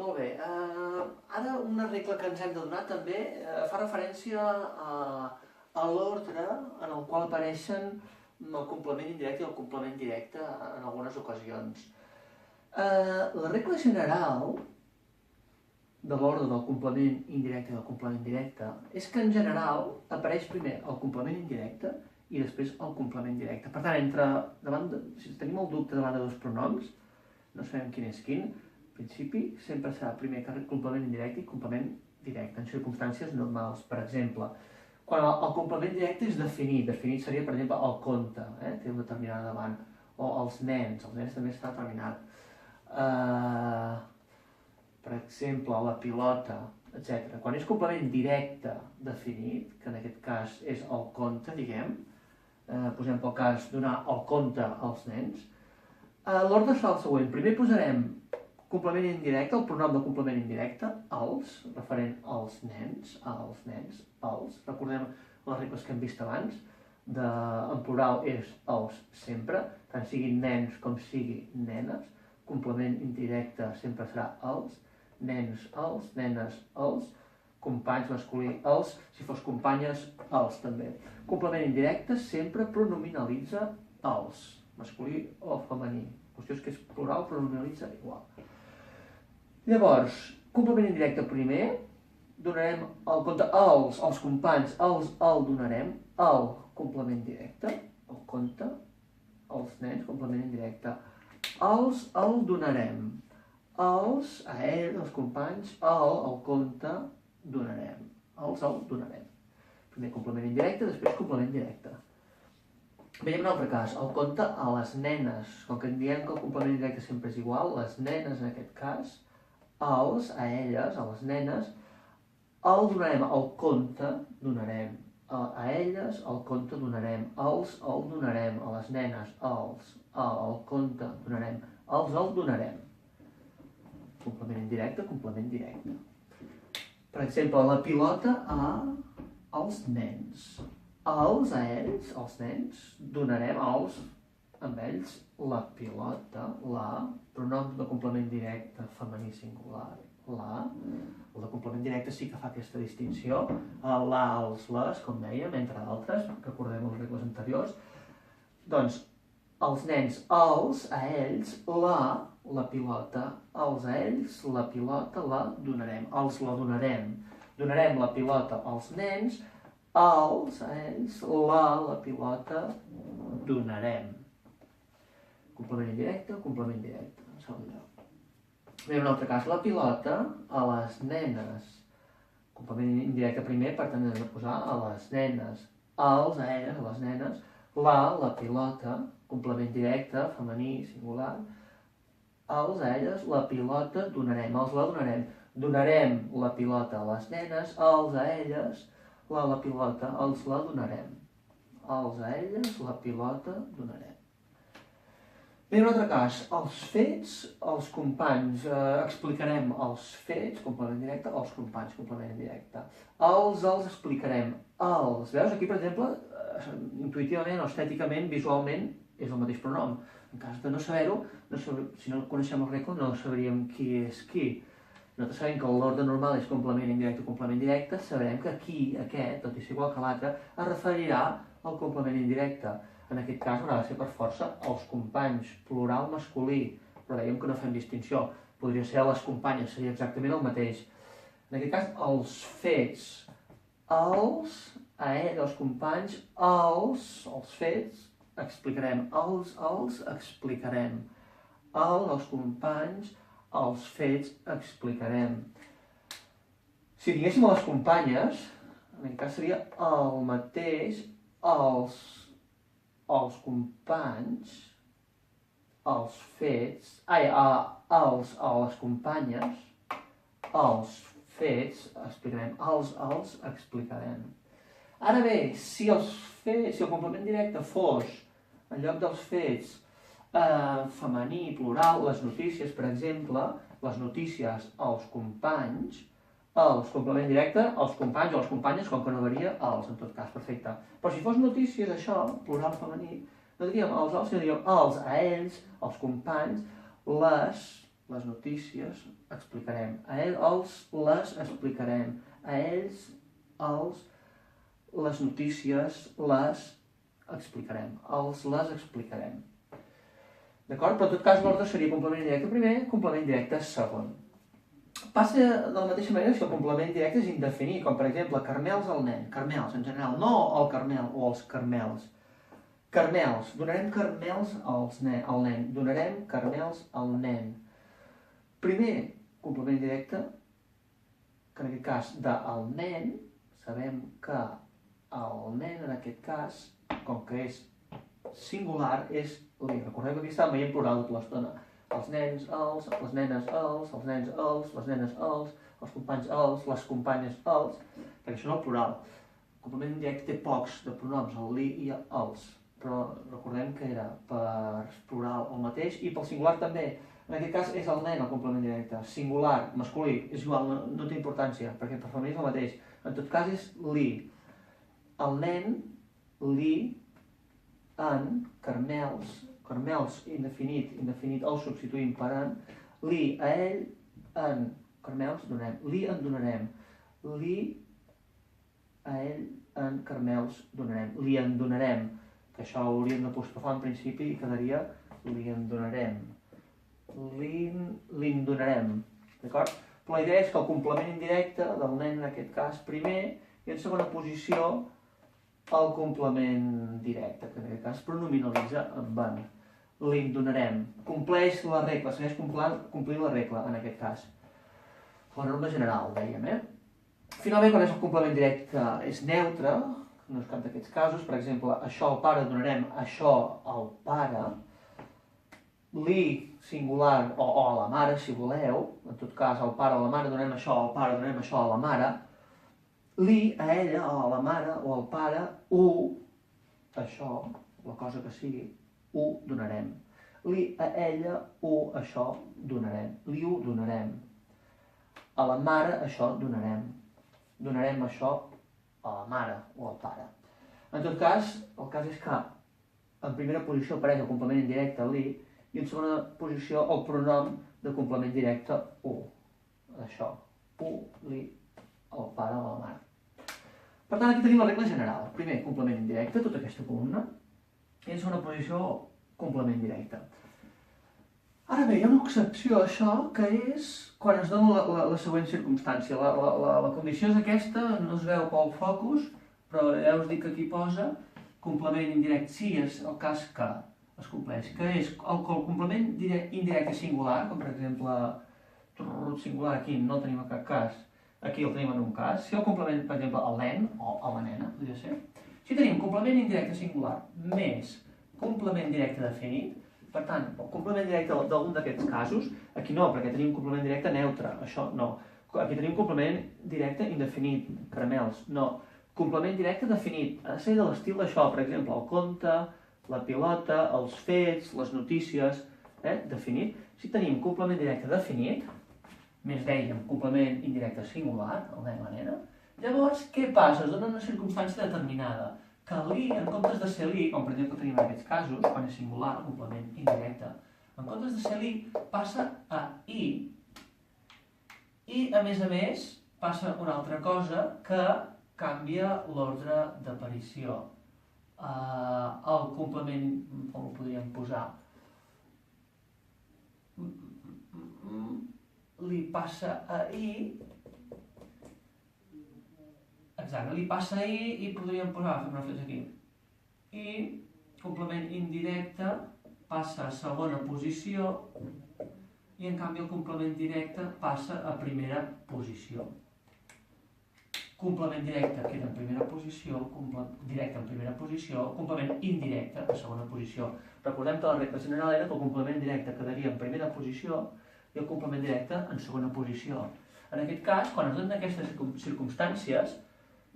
Molt bé. Ara una regla que ens hem de donar també fa referència a l'ordre en el qual apareixen el complement indirecte i el complement directe en algunes ocasions. La regla general de l'ordre del complement indirecte i del complement directe és que en general apareix primer el complement indirecte i després el complement directe. Per tant, si tenim el dubte davant de dos pronoms, no sabem quin és quin, en principi sempre serà primer complement indirecte i complement directe, en circumstàncies normals. Per exemple, quan el complement directe és definit seria, per exemple, el conte, té una determinada davant, o els nens també està determinat. Per exemple, la pilota, etc. Quan és complement directe definit, que en aquest cas és el conte, diguem, posem pel cas donar el conte als nens, l'ordre serà el següent. Primer posarem complement indirecte, el pronom de complement indirecte, els, referent als nens, els. Recordem les regles que hem vist abans, en plural és els sempre, tant siguin nens com sigui nenes. Complement indirecte sempre serà els, nens els, nenes els, companys masculí els, si fos companyes els també. Complement indirecte sempre pronominalitza els, masculí o femení. La qüestió és que és plural, pronominalitza igual. Llavors, complement indirecte primer, donarem el compte els companys, el donarem, el complement directe, el compte, els nens, complement indirecte, el donarem, els, a ell, els companys, el compte, donarem, el donarem. Primer complement indirecte, després complement directe. Veiem un altre cas, el compte a les nenes, com que diem que el complement directe sempre és igual, les nenes en aquest cas, els, a elles, a les nenes, el donarem, el compte donarem, a elles el compte donarem, els el donarem, a les nenes els, el compte donarem, els el donarem. Complement indirecte, complement directe. Per exemple, la pilota als nens. Els a ells, els nens, donarem amb ells la pilota, pronom de complement directe femení singular, el de complement directe sí que fa aquesta distinció, els, les, com dèiem, entre d'altres, recordem les regles anteriors. Doncs, els nens, els, a ells, la pilota, els a ells, la pilota, la donarem, els la donarem. Donarem la pilota als nens, els a ells, la pilota, donarem. Complement indirecte, complement directe, en segon lloc. Veiem un altre cas, la pilota a les nenes. Complement indirecte primer, per tant hem de posar a les nenes, els a elles, a les nenes, la pilota, complement directe, femení, singular, els a elles, la pilota, donarem, els la donarem. Donarem la pilota a les nenes, els a elles, la pilota, els la donarem. Els a elles, la pilota, donarem. Bé, un altre cas, els fets, els companys, explicarem els fets, complement directe, els companys, complement indirecte. Els explicarem, els. Veus, aquí, per exemple, intuïtivament o estèticament, visualment, és el mateix pronom. En cas de no saber-ho, si no coneixem el regla, no sabríem qui és qui. Nosaltres sabem que l'ordre normal és complement indirecte o complement directe, sabrem que aquí, aquest, tot i ser igual que l'altre, es referirà al complement indirecte. En aquest cas haurà de ser per força els companys, plural masculí, però dèiem que no fem distinció. Podria ser les companyes, seria exactament el mateix. En aquest cas, els fets, els, a ell, els companys, els fets, explicarem, els explicarem. Els companys, els fets, explicarem. Si diguéssim a les companyes, en aquest cas seria el mateix, els companys, els fets, a les companyes, els fets, explicarem, els explicarem. Ara bé, si el complement directe fos, en lloc dels fets, femení, plural, les notícies, per exemple, les notícies als companys, els complement directe, els companys o les companyes, com que no varia, els, en tot cas, perfecte. Però si fos notícies, això, plural femení, no diríem els, sinó diríem els a ells, els companys, les notícies, explicarem. A ells, les explicarem. A ells, els, les notícies, les explicarem. Els, les explicarem. D'acord? Però en tot cas l'ordre seria complement indirecte primer, complement indirecte segon. Passa de la mateixa manera si el complement directe és indefinit, com per exemple carmels al nen. Carmels, en general, no el carmel o els carmels. Carmels, donarem carmels al nen. Donarem carmels al nen. Primer, complement directe, que en aquest cas del nen, sabem que el nen en aquest cas, com que és singular, és li. Recordeu que aquí estàvem veient plural tota l'estona. Els nens, els, les nenes, els nens, els, les nenes, els companys, els, les companyes, els, perquè això és el plural. El complement directe té pocs de pronoms, el li i els, però recordem que era per plural el mateix i pel singular també. En aquest cas és el nen el complement directe, singular, masculí, és igual, no té importància, perquè per femení és el mateix. En tot cas és li. El nen, li, en, carmels, carmels indefinit, el substituïm per en, li, a ell, en, carmels, donem, li en donarem, li, a ell, en, carmels, donarem, li en donarem, que això ho hauríem d'apostrofar en principi i quedaria li en donarem, li'n donarem, d'acord? Però la idea és que el complement indirecte del nen en aquest cas primer i en segona posició el complement directe, que en aquest cas pronominalitza amb en. Li'n donarem. Compleix la regla, segueix complint la regla en aquest cas. La norma general, dèiem, Finalment, quan és el complement directe és neutre, no és cap d'aquests casos, per exemple, això al pare donarem això al pare, li singular o a la mare, si voleu, en tot cas al pare o a la mare donem això, al pare donem això a la mare, li a ella o a la mare o al pare, això, la cosa que sigui, ho donarem. Li a ella, això donarem. Li ho donarem. A la mare això donarem. Donarem això a la mare o al pare. En tot cas, el cas és que en primera posició apareix el complement indirecte li i en segona posició el pronom de complement directe u. Això, u, li, el pare o la mare. Per tant, aquí tenim la regla general. Primer, complement indirecte, tota aquesta columna, i en segona posició, complement directe. Ara bé, hi ha una excepció a això, que és quan es dona la següent circumstància. La condició és aquesta, no es veu pel focus, però ja us dic que aquí posa complement indirecte, sí, és el cas que es compleix, que és el complement indirecte singular, com per exemple, singular aquí no el tenim en cap cas, aquí el tenim en un cas. Si el complement, per exemple, el nen o a la nena, podria ser. Si tenim complement indirecte singular més complement directe definit, per tant, el complement directe d'algun d'aquests casos, aquí no, perquè tenim complement directe neutre, això no. Aquí tenim complement directe indefinit, caramels, no. Complement directe definit, ha de ser de l'estil d'això, per exemple, el conte, la pilota, els fets, les notícies, definit. Si tenim complement directe definit, més dèiem complement indirecte singular, el nen, la nena, llavors què passa? Es dona una circumstància determinada, que li, en comptes de ser li, com per exemple tenim en aquests casos, quan és singular, el complement indirecte, en comptes de ser li, passa a i, a més, passa una altra cosa que canvia l'ordre d'aparició. El complement, com ho podríem posar? Li passa a i, exacte, li passa a i podríem posar, fem una fletxa aquí. I, complement indirecte, passa a segona posició i en canvi el complement directe passa a primera posició. Complement directe queda en primera posició, directe en primera posició, complement indirecte a segona posició. Recordem que la regla general era que el complement directe quedaria en primera posició i el complement directe en segona posició. En aquest cas, quan es donen aquestes circumstàncies,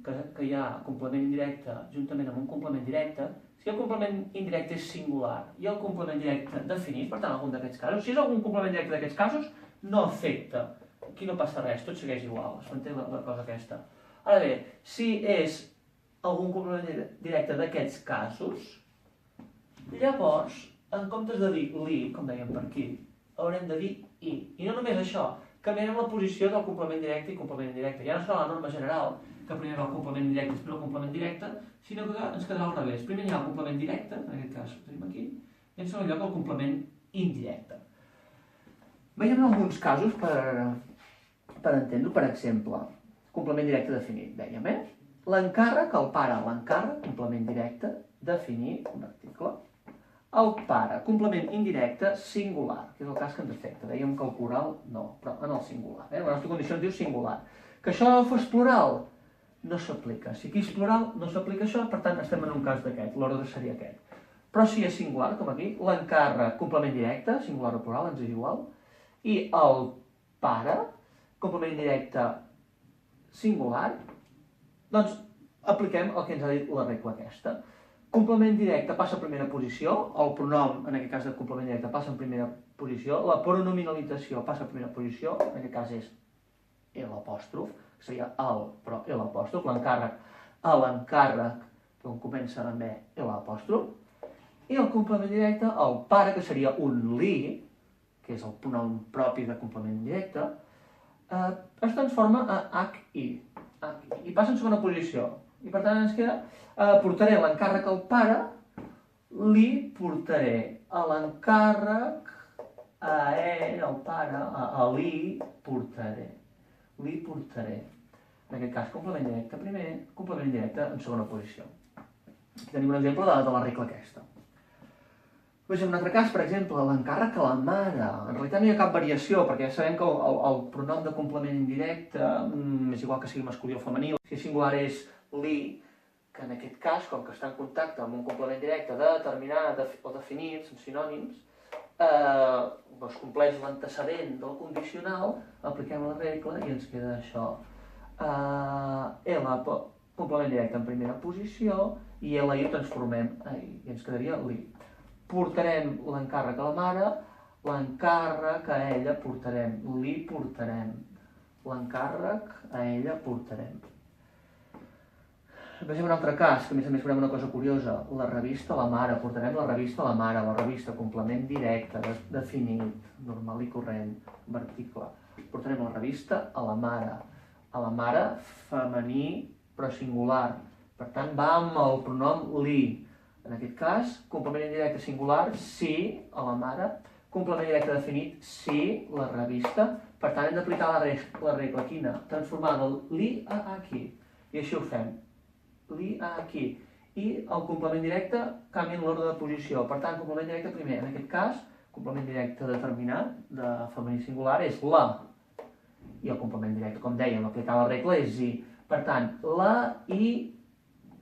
que hi ha complement indirecte juntament amb un complement directe, si el complement indirecte és singular i el complement directe definit, per tant, algun d'aquests casos, si és algun complement directe d'aquests casos, no afecta. Aquí no passa res, tot segueix igual, es manté la cosa aquesta. Ara bé, si és algun complement directe d'aquests casos, llavors, en comptes de dir li, com dèiem per aquí, haurem de dir i. I no només això, canviarem la posició del complement directe i complement indirecte. Ja no serà la norma general, que primer va el complement directe i després el complement directe, sinó que ens quedarà al revés. Primer hi ha el complement directe, en aquest cas ho tenim aquí, i en segon lloc el complement indirecte. Veiem alguns casos per entendre-ho. Per exemple, complement directe definit, dèiem, l'encàrrec, el pare, l'encàrrec, complement directe definit, un article. El pare, complement indirecte singular, que és el cas que ens afecta. Dèiem que el plural no, però en el singular. La nostra condició ens diu singular. Que això fos plural no s'aplica. Si aquí és plural no s'aplica això, per tant estem en un cas d'aquest, l'ordre seria aquest. Però si és singular, com aquí, l'encàrrec, complement directe, singular o plural, ens és igual, i el pare, complement directe singular, doncs apliquem el que ens ha dit la regla aquesta. Complement directe passa a primera posició, el pronom, en aquest cas de complement directe, passa en primera posició, la pronominalització passa a primera posició, en aquest cas és l'apòstrof, seria el, però l'apòstrof, l'encàrrec a l'encàrrec, que comença amb l'apòstrof, i el complement directe, el pare, que seria un li, que és el pronom propi de complement directe, es transforma a hi, i passa en segona posició. I per tant ens queda, portaré l'encàrrec al pare, li portaré a l'encàrrec, a ell, al pare, a li portaré. Li portaré. En aquest cas, complement directe primer, complement indirecte en segona posició. Aquí tenim un exemple de la regla aquesta. Vegem un altre cas, per exemple, l'encàrrec a la mare. En realitat no hi ha cap variació, perquè ja sabem que el pronom de complement indirecte és igual que sigui masculí o femení. Si singular és li, que en aquest cas, com que està en contacte amb un complement directe determinat o definit, són sinònims, doncs compleix l'antecedent del condicional, apliquem la regla i ens queda això. Complement directe en primera posició i li ho transformem a i, i ens quedaria li. Portarem l'encàrrec a la mare, l'encàrrec a ella portarem, li portarem, l'encàrrec a ella portarem. Vegem un altre cas, que a més veurem una cosa curiosa. La revista a la mare, portarem la revista a la mare, la revista, complement directe, definit, normal i corrent, verticle. Portarem la revista a la mare femení però singular. Per tant, va amb el pronom li. En aquest cas, complement indirecte singular, sí, a la mare. Complement directe definit, sí, la revista. Per tant, hem d'aplicar la regla quina? Transformar del li a aquí. I així ho fem. Li a aquí. I el complement directe canvia l'ordre de posició. Per tant, complement directe primer. En aquest cas, complement directe determinat, de femení singular, és la. I el complement directe, com dèiem, aplicar la regla és i. Per tant, la i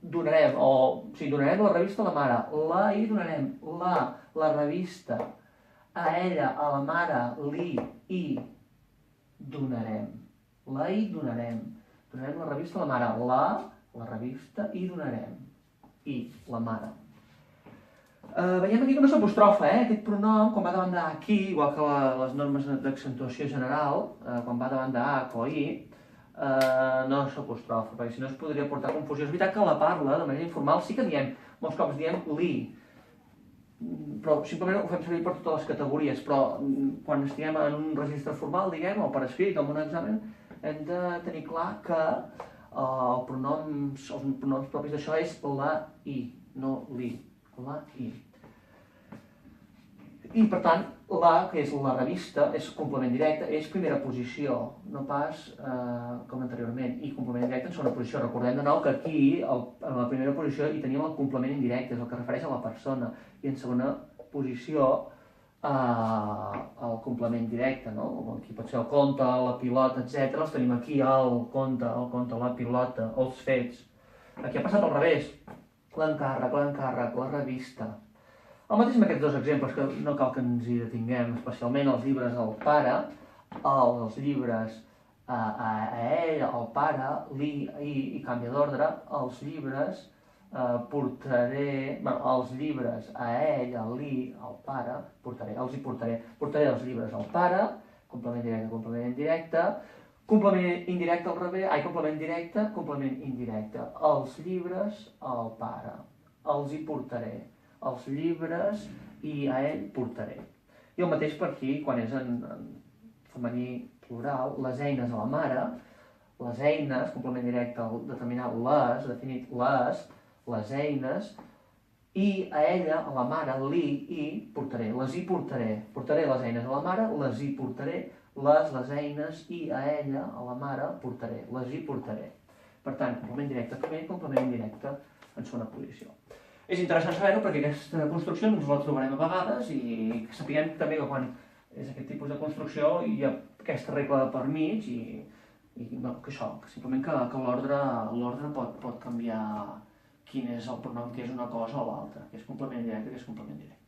donarem, donarem la revista a la mare. La i donarem la revista a ella, a la mare, li i donarem. La i donarem. Donarem la revista a la mare. La revista i donarem. I, la mare. Veiem aquí que no s'apostrofa, aquest pronom, quan va davant d'aquí, igual que les normes d'accentuació general, quan va davant d'H o I, no s'apostrofa, perquè si no es podria portar confusió. És veritat que a la parla, de manera informal, sí que diem, molts cops diem li, però simplement ho fem servir per totes les categories, però quan estiguem en un registre formal, diguem, o per escrit, o en un examen, hem de tenir clar que els pronoms propis d'això és la i, no li, la i. I per tant, la, que és la revista, és complement directe, és primera posició, no pas com anteriorment. I complement directe en segona posició. Recordem de nou que aquí, en la primera posició, hi teníem el complement indirecte, és el que refereix a la persona. I en segona posició, el complement directe, no? Aquí pot ser el conte, la pilota, etc. Els tenim aquí, el conte, la pilota, els fets. Aquí ha passat al revés. L'encàrrec, la revista. El mateix amb aquests dos exemples, que no cal que ens hi detinguem, especialment els llibres al pare, els llibres a ell, al pare, li, i canvia d'ordre, els llibres portaré, els llibres a ell, a li, al pare, els hi portaré. Portaré els llibres al pare, complement indirecte, complement indirecte al revés, complement indirecte, els llibres al pare, els hi portaré, els llibres i a ell portaré. I el mateix per aquí, quan és femení plural, les eines a la mare, les eines, complement directe, determinat les, definit les eines, i a ella, a la mare, li, i, portaré, les hi portaré. Portaré les eines a la mare, les hi portaré, les eines, i a ella, a la mare, portaré, les hi portaré. Per tant, complement directe femení, complement indirecte en segona posició. És interessant saber-ho perquè aquesta construcció ens la trobarem a vegades i que sapiguem també que quan és aquest tipus de construcció hi ha aquesta regla per mig i bueno, que això, que simplement que l'ordre pot canviar quin és el pronom que és una cosa o l'altra, que és complement directe, que és complement directe.